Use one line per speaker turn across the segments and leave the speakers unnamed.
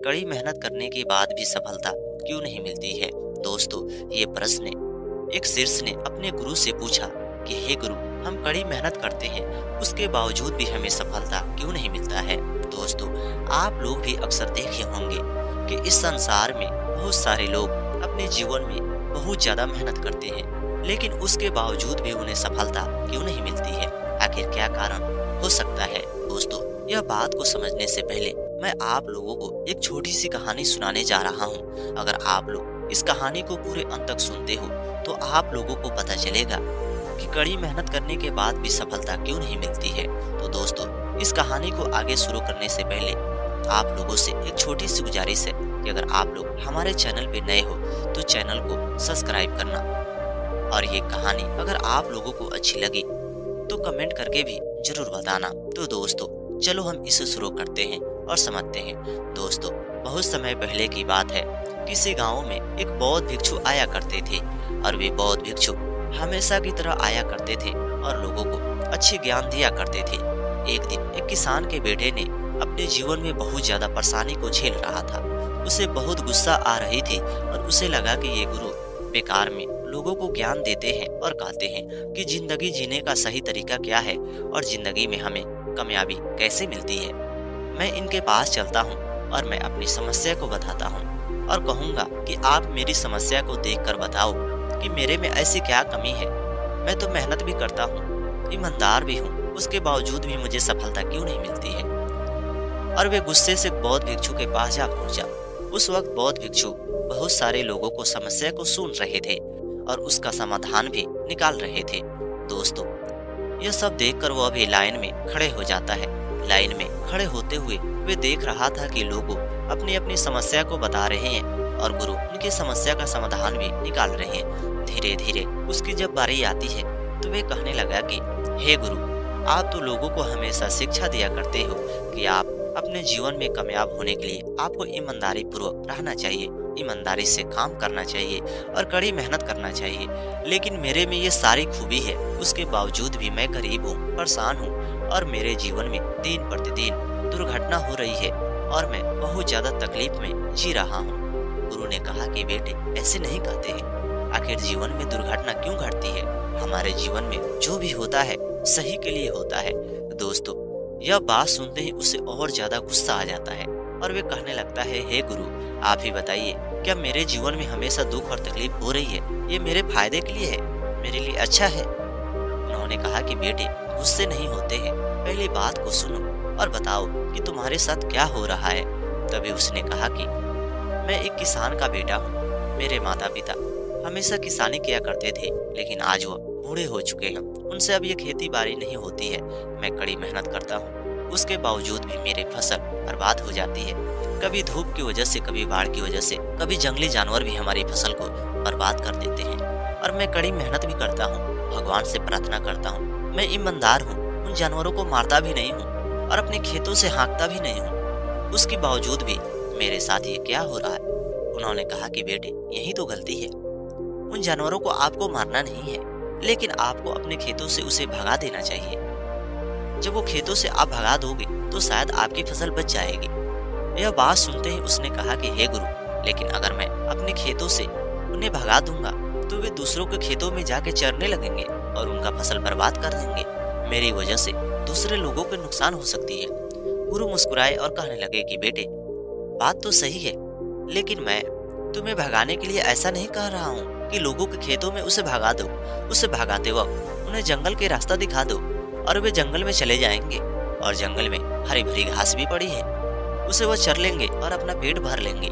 कड़ी मेहनत करने के बाद भी सफलता क्यों नहीं मिलती है? दोस्तों, ये प्रश्न एक शिष्य ने अपने गुरु से पूछा कि हे गुरु, हम कड़ी मेहनत करते हैं, उसके बावजूद भी हमें सफलता क्यों नहीं मिलता है? दोस्तों, आप लोग भी अक्सर देखे होंगे कि इस संसार में बहुत सारे लोग अपने जीवन में बहुत ज्यादा मेहनत करते हैं, लेकिन उसके बावजूद भी उन्हें सफलता क्यों नहीं मिलती है? आखिर क्या कारण हो सकता है? दोस्तों, यह बात को समझने से पहले मैं आप लोगों को एक छोटी सी कहानी सुनाने जा रहा हूँ। अगर आप लोग इस कहानी को पूरे अंत तक सुनते हो तो आप लोगों को पता चलेगा कि कड़ी मेहनत करने के बाद भी सफलता क्यों नहीं मिलती है। तो दोस्तों, इस कहानी को आगे शुरू करने से पहले आप लोगों से एक छोटी सी गुजारिश है कि अगर आप लोग हमारे चैनल पे नए हो तो चैनल को सब्सक्राइब करना, और ये कहानी अगर आप लोगों को अच्छी लगी तो कमेंट करके भी जरूर बताना। तो दोस्तों, चलो हम इसे शुरू करते हैं और समझते हैं। दोस्तों, बहुत समय पहले की बात है। किसी गांव में एक बौद्ध भिक्षु आया करते थे, और वे बौद्ध भिक्षु हमेशा की तरह आया करते थे और लोगों को अच्छे ज्ञान दिया करते थे। एक दिन एक किसान के बेटे ने अपने जीवन में बहुत ज्यादा परेशानी को झेल रहा था। उसे बहुत गुस्सा आ रही थी और उसे लगा कि ये गुरु बेकार में लोगों को ज्ञान देते हैं और कहते हैं कि जिंदगी जीने का सही तरीका क्या है और जिंदगी में हमें कामयाबी कैसे मिलती है। मैं इनके पास चलता हूँ और मैं अपनी समस्या को बताता हूँ और कहूँगा कि आप मेरी समस्या को देखकर बताओ कि मेरे में ऐसी क्या कमी है। मैं तो मेहनत भी करता हूँ, ईमानदार भी हूँ, उसके बावजूद भी मुझे सफलता क्यों नहीं मिलती है? और वे गुस्से से बौद्ध भिक्षु के पास जा पहुंचा। उस वक्त बौद्ध भिक्षु बहुत सारे लोगों को समस्या को सुन रहे थे और उसका समाधान भी निकाल रहे थे। दोस्तों, यह सब देखकर वह भी लाइन में खड़े हो जाता है। लाइन में खड़े होते हुए वे देख रहा था कि लोग अपनी अपनी समस्या को बता रहे हैं और गुरु उनकी समस्या का समाधान भी निकाल रहे हैं। धीरे धीरे उसकी जब बारी आती है तो वे कहने लगा कि हे गुरु, आप तो लोगों को हमेशा शिक्षा दिया करते हो कि आप अपने जीवन में कामयाब होने के लिए आपको ईमानदारी पूर्वक रहना चाहिए, ईमानदारी से काम करना चाहिए और कड़ी मेहनत करना चाहिए। लेकिन मेरे में ये सारी खूबी है, उसके बावजूद भी मैं गरीब हूँ, परेशान हूँ और मेरे जीवन में दिन प्रतिदिन दुर्घटना हो रही है और मैं बहुत ज्यादा तकलीफ में जी रहा हूँ। गुरु ने कहा कि बेटे, ऐसे नहीं कहते हैं। आखिर जीवन में दुर्घटना क्यों घटती है? हमारे जीवन में जो भी होता है सही के लिए होता है। दोस्तों, यह बात सुनते ही उसे और ज्यादा गुस्सा आ जाता है और वे कहने लगता है, हे गुरु, आप ही बताइए, क्या मेरे जीवन में हमेशा दुख और तकलीफ हो रही है? ये मेरे फायदे के लिए है, मेरे लिए अच्छा है। उन्होंने कहा कि बेटे, गुस्से नहीं होते हैं, पहली बात को सुनो और बताओ कि तुम्हारे साथ क्या हो रहा है। तभी उसने कहा कि मैं एक किसान का बेटा हूँ। मेरे माता पिता हमेशा किसानी किया करते थे, लेकिन आज वह बूढ़े हो चुके हैं, उनसे अब ये खेती बाड़ी नहीं होती है। मैं कड़ी मेहनत करता हूँ, उसके बावजूद भी मेरी फसल बर्बाद हो जाती है। कभी धूप की वजह से, कभी बाढ़ की वजह से, कभी जंगली जानवर भी हमारी फसल को बर्बाद कर देते हैं। और मैं कड़ी मेहनत भी करता हूँ, भगवान से प्रार्थना करता हूँ, मैं ईमानदार हूँ, उन जानवरों को मारता भी नहीं हूँ और अपने खेतों से हाँकता भी नहीं हूँ। उसके बावजूद भी मेरे साथ ये क्या हो रहा है? उन्होंने कहा कि बेटे, यही तो गलती है। उन जानवरों को आपको मारना नहीं है, लेकिन आपको अपने खेतों से उसे भगा देना चाहिए। जब वो खेतों से आप भगा दोगे तो शायद आपकी फसल बच जाएगी। यह बात सुनते ही उसने कहा कि हे गुरु, लेकिन अगर मैं अपने खेतों से उन्हें भगा दूंगा तो वे दूसरों के खेतों में जाके चरने लगेंगे और उनका फसल बर्बाद कर देंगे। मेरी वजह से दूसरे लोगों को नुकसान हो सकती है। गुरु मुस्कुराए और कहने लगे कि बेटे, बात तो सही है, लेकिन मैं तुम्हें भगाने के लिए ऐसा नहीं कह रहा हूँ कि लोगों के खेतों में उसे भगा दो। उसे भगाते वक्त उन्हें जंगल के रास्ता दिखा दो और वे जंगल में चले जाएंगे और जंगल में हरी भरी घास भी पड़ी है, उसे वो चर लेंगे और अपना पेट भर लेंगे,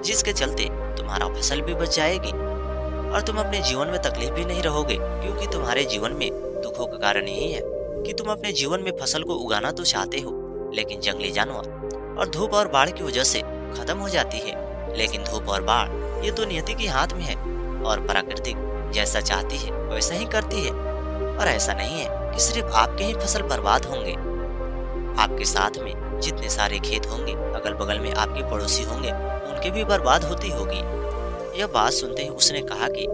जिसके चलते तुम्हारा फसल भी बच जाएगी और तुम अपने जीवन में तकलीफ भी नहीं रहोगे, क्योंकि तुम्हारे जीवन में दुखों का कारण यही है कि तुम अपने जीवन में फसल को उगाना तो चाहते हो, लेकिन जंगली जानवर और धूप और बाढ़ की वजह से खत्म हो जाती है। लेकिन धूप और बाढ़ ये तो नियति के हाथ में है और प्रकृति जैसा चाहती है वैसा ही करती है। और ऐसा नहीं है कि सिर्फ आपके ही फसल बर्बाद होंगे, आपके साथ में जितने सारे खेत होंगे, अगल बगल में आपके पड़ोसी होंगे, उनके भी बर्बाद होती होगी। यह बात सुनते ही उसने कहा कि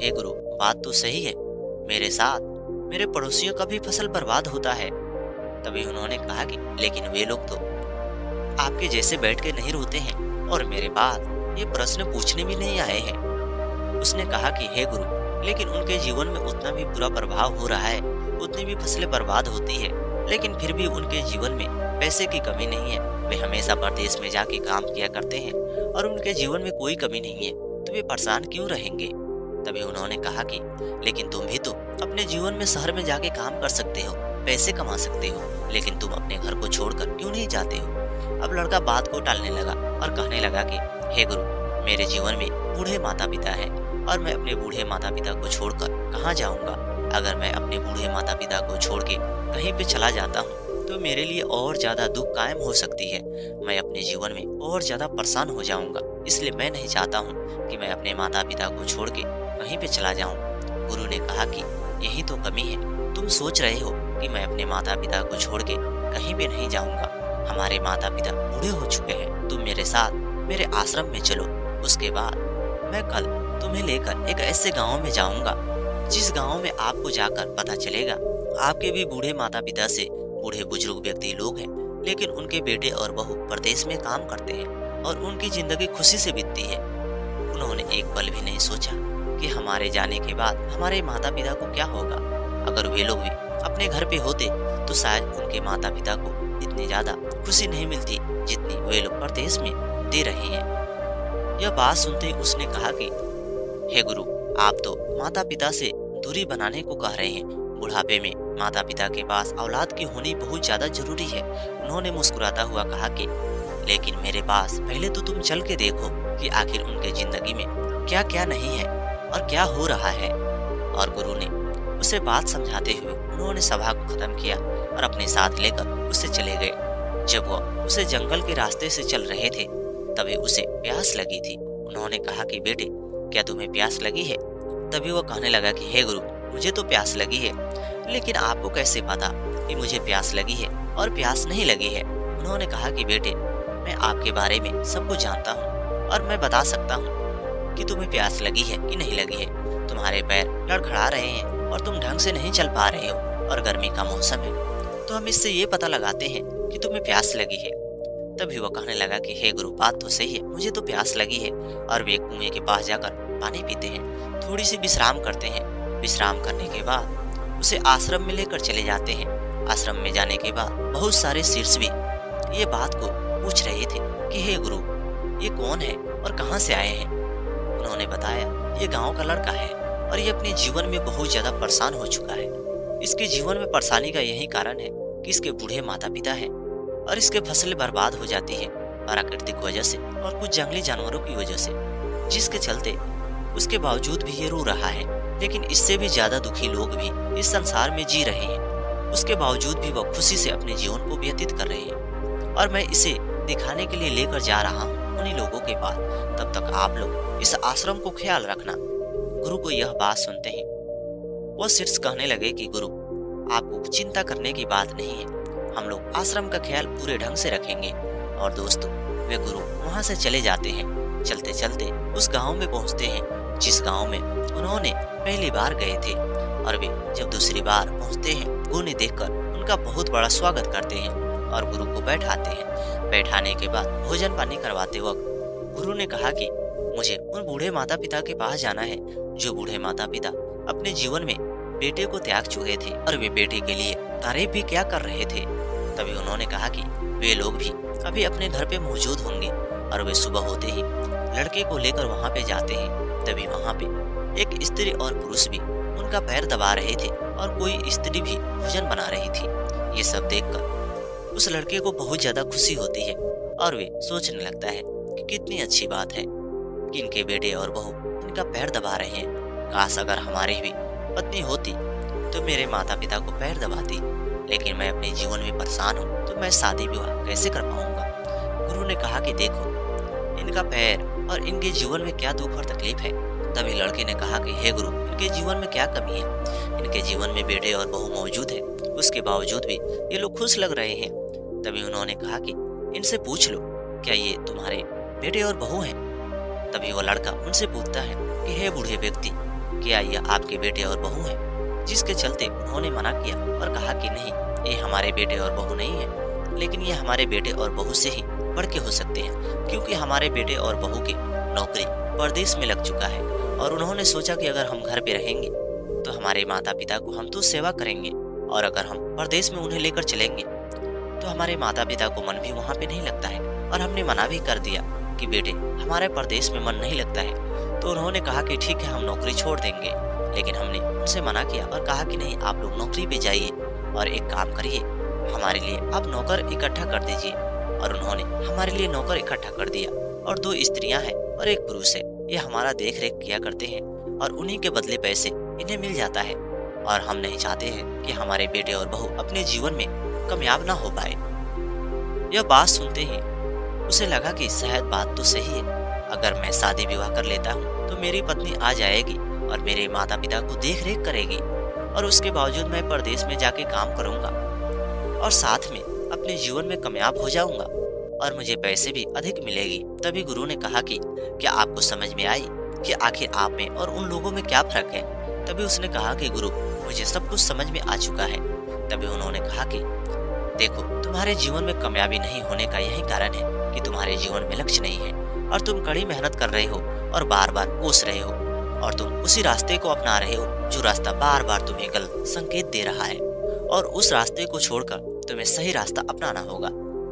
हे गुरु, बात तो सही है, मेरे साथ मेरे पड़ोसियों का भी फसल बर्बाद होता है। तभी उन्होंने कहा कि लेकिन वे लोग तो आपके जैसे बैठ के नहीं रोते हैं और मेरे बाद ये प्रश्न पूछने भी नहीं आए हैं। उसने कहा कि हे गुरु, लेकिन उनके जीवन में उतना भी बुरा प्रभाव हो रहा है, उतनी भी फसलें बर्बाद होती है, लेकिन फिर भी उनके जीवन में पैसे की कमी नहीं है। वे हमेशा परदेश में जाके काम किया करते हैं और उनके जीवन में कोई कमी नहीं है, तो वे परेशान क्यों रहेंगे? तभी उन्होंने कहा कि लेकिन तुम भी तो अपने जीवन में शहर में जाके काम कर सकते हो, पैसे कमा सकते हो, लेकिन तुम अपने घर को छोड़कर क्यों नहीं जाते हो? अब लड़का बात को टालने लगा और कहने लगा कि हे गुरु, मेरे जीवन में बूढ़े माता पिता हैं और मैं अपने बूढ़े माता पिता को छोड़कर कहाँ जाऊंगा? अगर मैं अपने बूढ़े माता पिता को छोड़ के कहीं पे चला जाता हूँ तो मेरे लिए और ज्यादा दुख कायम हो सकती है। मैं अपने जीवन में और ज्यादा परेशान हो जाऊंगा, इसलिए मैं नहीं चाहता हूँ कि मैं अपने माता पिता को छोड़ के कहीं पे चला जाऊं। गुरु ने कहा कि यही तो कमी है, तुम सोच रहे हो कि मैं अपने माता पिता को छोड़ के कहीं पे नहीं जाऊंगा। हमारे माता पिता बूढ़े हो चुके हैं, तुम मेरे साथ मेरे आश्रम में चलो। उसके बाद मैं कल तुम्हें लेकर एक ऐसे गाँव में जाऊंगा जिस गाँव में आपको जाकर पता चलेगा आपके भी बूढ़े माता पिता से बूढ़े बुजुर्ग व्यक्ति लोग हैं, लेकिन उनके बेटे और बहू प्रदेश में काम करते हैं और उनकी जिंदगी खुशी से बीतती है। उन्होंने एक पल भी नहीं सोचा कि हमारे जाने के बाद हमारे माता पिता को क्या होगा। अगर वे लोग भी अपने घर पे होते तो शायद उनके माता पिता को इतनी ज्यादा खुशी नहीं मिलती जितनी वे लोग प्रदेश में दे रहे हैं। यह बात सुनते ही उसने कहा कि हे गुरु, आप तो माता पिता से दूरी बनाने को कह रहे हैं। बुढ़ापे में माता पिता के पास औलाद की होनी बहुत ज्यादा जरूरी है। उन्होंने मुस्कुराता हुआ कहा कि लेकिन मेरे पास पहले तो तुम चल के देखो कि आखिर उनके जिंदगी में क्या क्या नहीं है और क्या हो रहा है। और गुरु ने उसे बात समझाते हुए उन्होंने सभा को खत्म किया और अपने साथ लेकर उससे चले गए। जब वह उसे जंगल के रास्ते से चल रहे थे तभी उसे प्यास लगी थी। उन्होंने कहा कि बेटे, क्या तुम्हें प्यास लगी है? तभी वह कहने लगा कि हे गुरु, मुझे तो प्यास लगी है, लेकिन आपको कैसे पता कि मुझे प्यास लगी है और प्यास नहीं लगी है? उन्होंने कहा कि बेटे, मैं आपके बारे में सब कुछ जानता हूँ और मैं बता सकता हूँ कि तुम्हें प्यास लगी है कि नहीं लगी है। तुम्हारे पैर लड़खड़ा रहे हैं और तुम ढंग से नहीं चल पा रहे हो और गर्मी का मौसम है, तो हम इससे ये पता लगाते हैं कि तुम्हें प्यास लगी है। तभी वह कहने लगा कि हे गुरु, बात तो सही है, मुझे तो प्यास लगी है। और वे कुएं के पास जाकर पानी पीते हैं, थोड़ी सी विश्राम करते हैं। विश्राम करने के बाद उसे आश्रम में लेकर चले जाते हैं। आश्रम में जाने के बाद बहुत सारे शीर्ष भी ये बात को पूछ रहे थे कि हे गुरु, ये कौन है और कहाँ से आए हैं? उन्होंने बताया ये गांव का लड़का है और ये अपने जीवन में बहुत ज्यादा परेशान हो चुका है। इसके जीवन में परेशानी का यही कारण है कि इसके बूढ़े माता पिता हैं और इसके फसलें बर्बाद हो जाती है प्राकृतिक वजह से और कुछ जंगली जानवरों की वजह से, जिसके चलते उसके बावजूद भी ये रो रहा है। लेकिन इससे भी ज्यादा दुखी लोग भी इस संसार में जी रहे हैं, उसके बावजूद भी वह खुशी से अपने जीवन को व्यतीत कर रहे हैं और मैं इसे दिखाने के लिए लेकर जा रहा हूँ उन्हीं लोगों के पास। तब तक आप लोग इस आश्रम को ख्याल रखना। गुरु को यह बात सुनते ही वह शीर्ष कहने लगे कि गुरु, आपको चिंता करने की बात नहीं है, हम लोग आश्रम का ख्याल पूरे ढंग से रखेंगे। और दोस्तों, वे गुरु वहां से चले जाते हैं। चलते चलते उस गांव में पहुंचते हैं जिस गांव में उन्होंने पहली बार गए थे। और वे जब दूसरी बार पहुंचते हैं, गुरु ने देखकर उनका बहुत बड़ा स्वागत करते हैं और गुरु को बैठाते हैं। बैठाने के बाद भोजन पानी करवाते वक्त गुरु ने कहा कि मुझे उन बूढ़े माता पिता के पास जाना है जो बूढ़े माता पिता अपने जीवन में बेटे को त्याग चुके थे और वे बेटे के लिए तारीफ भी क्या कर रहे थे। तभी उन्होंने कहा कि वे लोग भी अभी अपने घर पे मौजूद होंगे और वे सुबह होते ही लड़के को लेकर वहां पे जाते हैं। तभी वहां पे एक स्त्री और पुरुष भी उनका पैर दबा रहे थे और कोई स्त्री भी भोजन बना रही थी। ये सब देखकर उस लड़के को बहुत ज्यादा खुशी होती है और वे सोचने लगता है कि कितनी अच्छी बात है कि इनके बेटे और बहू इनका पैर दबा रहे हैं। काश अगर हमारी भी पत्नी होती तो मेरे माता पिता को पैर दबाती, लेकिन मैं अपने जीवन में परेशान हूँ तो मैं शादी विवाह कैसे कर पाऊंगा। गुरु ने कहा कि देखो इनका पैर और इनके जीवन में क्या दुख और तकलीफ है। तभी लड़के ने कहा कि हे गुरु, इनके जीवन में क्या कमी है? इनके जीवन में बेटे और बहू मौजूद है, उसके बावजूद भी ये लोग खुश लग रहे हैं। तभी उन्होंने कहा कि इनसे पूछ लो, क्या ये तुम्हारे बेटे और बहू हैं? तभी वो लड़का उनसे पूछता है कि हे बूढ़े व्यक्ति, क्या ये आपके बेटे और बहू हैं? जिसके चलते उन्होंने मना किया और कहा कि नहीं, ये हमारे बेटे और बहू नहीं है, लेकिन ये हमारे बेटे और बहू से ही बढ़ के हो सकते हैं, क्योंकि हमारे बेटे और बहू की नौकरी परदेश में लग चुका है और उन्होंने सोचा कि अगर हम घर पे रहेंगे तो हमारे माता पिता को हम तो सेवा करेंगे, और अगर हम परदेश में उन्हें लेकर चलेंगे तो हमारे माता पिता को मन भी वहाँ पे नहीं लगता है। और हमने मना भी कर दिया कि बेटे हमारे परदेश में मन नहीं लगता है। तो उन्होंने कहा कि ठीक है, हम नौकरी छोड़ देंगे। लेकिन हमने उनसे मना किया और कहा कि नहीं, आप लोग नौकरी पे जाइए और एक काम करिए, हमारे लिए आप नौकर इकट्ठा कर दीजिए। और उन्होंने हमारे लिए नौकर इकट्ठा कर दिया, और 2 स्त्रियां हैं और एक पुरुष है। ये हमारा देख रेख किया करते हैं और उन्हीं के बदले पैसे इन्हें मिल जाता है। और हम नहीं चाहते हैं कि हमारे बेटे और बहू अपने जीवन में कामयाब ना हो पाए। यह बात सुनते ही उसे लगा कि शायद बात तो सही है। अगर मैं शादी विवाह कर लेता हूँ तो मेरी पत्नी आ जाएगी और मेरे माता पिता को देख रेख करेगी, और उसके बावजूद मैं परदेश में जाके काम करूंगा और साथ में अपने जीवन में कामयाब हो जाऊंगा और मुझे पैसे भी अधिक मिलेगी। तभी गुरु ने कहा कि क्या आपको समझ में आई कि आखिर आप में और उन लोगों में क्या फर्क है? तभी उसने कहा कि गुरु, मुझे सब कुछ समझ में आ चुका है। तभी उन्होंने कहा कि देखो, तुम्हारे जीवन में कामयाबी नहीं होने का यही कारण है कि तुम्हारे जीवन में लक्ष्य नहीं है और तुम कड़ी मेहनत कर रहे हो और बार बार कोस रहे हो, और तुम उसी रास्ते को अपना रहे हो जो रास्ता बार बार तुम्हें गलत संकेत दे रहा है, और उस रास्ते को छोड़कर तुम्हें सही रास्ता अपनाना होगा।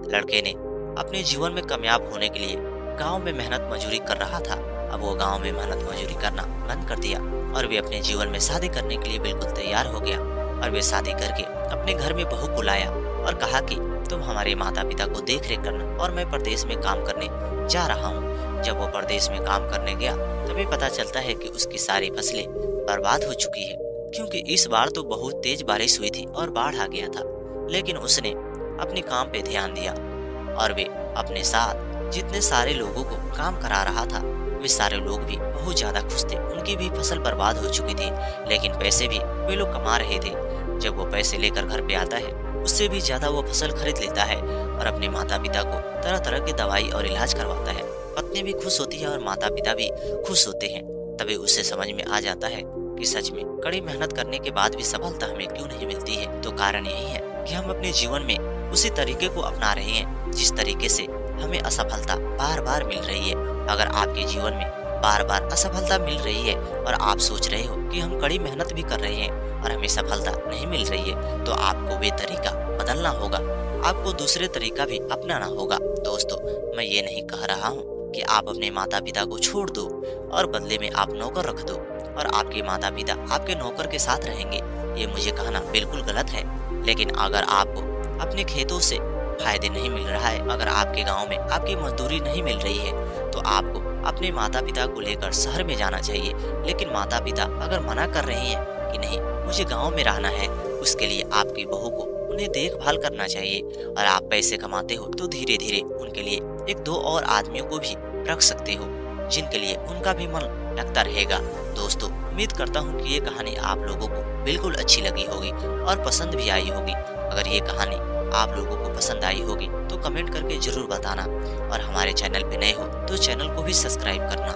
लड़के ने अपने जीवन में कामयाब होने के लिए गांव में मेहनत मजदूरी कर रहा था। अब वो गांव में मेहनत मजदूरी करना बंद कर दिया और वे अपने जीवन में शादी करने के लिए बिल्कुल तैयार हो गया। और वे शादी करके अपने घर में बहू को लाया और कहा कि तुम हमारे माता पिता को देख रेख करना और मैं परदेश में काम करने जा रहा हूँ। जब वो परदेश में काम करने गया तभी पता चलता है कि उसकी सारी फसलें बर्बाद हो चुकी है, क्योंकि इस बार तो बहुत तेज बारिश हुई थी और बाढ़ आ गया था। लेकिन उसने अपने काम पे ध्यान दिया और वे अपने साथ जितने सारे लोगों को काम करा रहा था वे सारे लोग भी बहुत ज्यादा खुश थे। उनकी भी फसल बर्बाद हो चुकी थी, लेकिन पैसे भी वे लोग कमा रहे थे। जब वो पैसे लेकर घर पे आता है उससे भी ज्यादा वो फसल खरीद लेता है और अपने माता पिता को तरह तरह की दवाई और इलाज करवाता है। पत्नी भी खुश होती है और माता पिता भी खुश होते हैं। तभी उसे समझ में आ जाता है कि सच में कड़ी मेहनत करने के बाद भी सफलता हमें क्यों नहीं मिलती है। तो कारण यही है कि हम अपने जीवन में उसी तरीके को अपना रहे हैं जिस तरीके से हमें असफलता बार बार मिल रही है। अगर आपके जीवन में बार बार असफलता मिल रही है और आप सोच रहे हो कि हम कड़ी मेहनत भी कर रहे हैं और हमें सफलता नहीं मिल रही है, तो आपको वे तरीका बदलना होगा, आपको दूसरे तरीका भी अपनाना होगा। दोस्तों, मैं ये नहीं कह रहा हूँ कि आप अपने माता पिता को छोड़ दो और बदले में आप नौकर रख दो और आपके माता पिता आपके नौकर के साथ रहेंगे, ये मुझे कहना बिल्कुल गलत है। लेकिन अगर आपको अपने खेतों से फायदे नहीं मिल रहा है, अगर आपके गांव में आपकी मजदूरी नहीं मिल रही है, तो आपको अपने माता पिता को लेकर शहर में जाना चाहिए। लेकिन माता पिता अगर मना कर रहे हैं कि नहीं मुझे गांव में रहना है, उसके लिए आपकी बहू को उन्हें देखभाल करना चाहिए। और आप पैसे कमाते हो तो धीरे धीरे उनके लिए 1-2 और आदमियों को भी रख सकते हो जिनके लिए उनका भी मन लगता रहेगा। दोस्तों, उम्मीद करता हूँ कि ये कहानी आप लोगों को बिल्कुल अच्छी लगी होगी और पसंद भी आई होगी। अगर ये कहानी आप लोगों को पसंद आई होगी तो कमेंट करके जरूर बताना, और हमारे चैनल पे नए हो तो चैनल को भी सब्सक्राइब करना।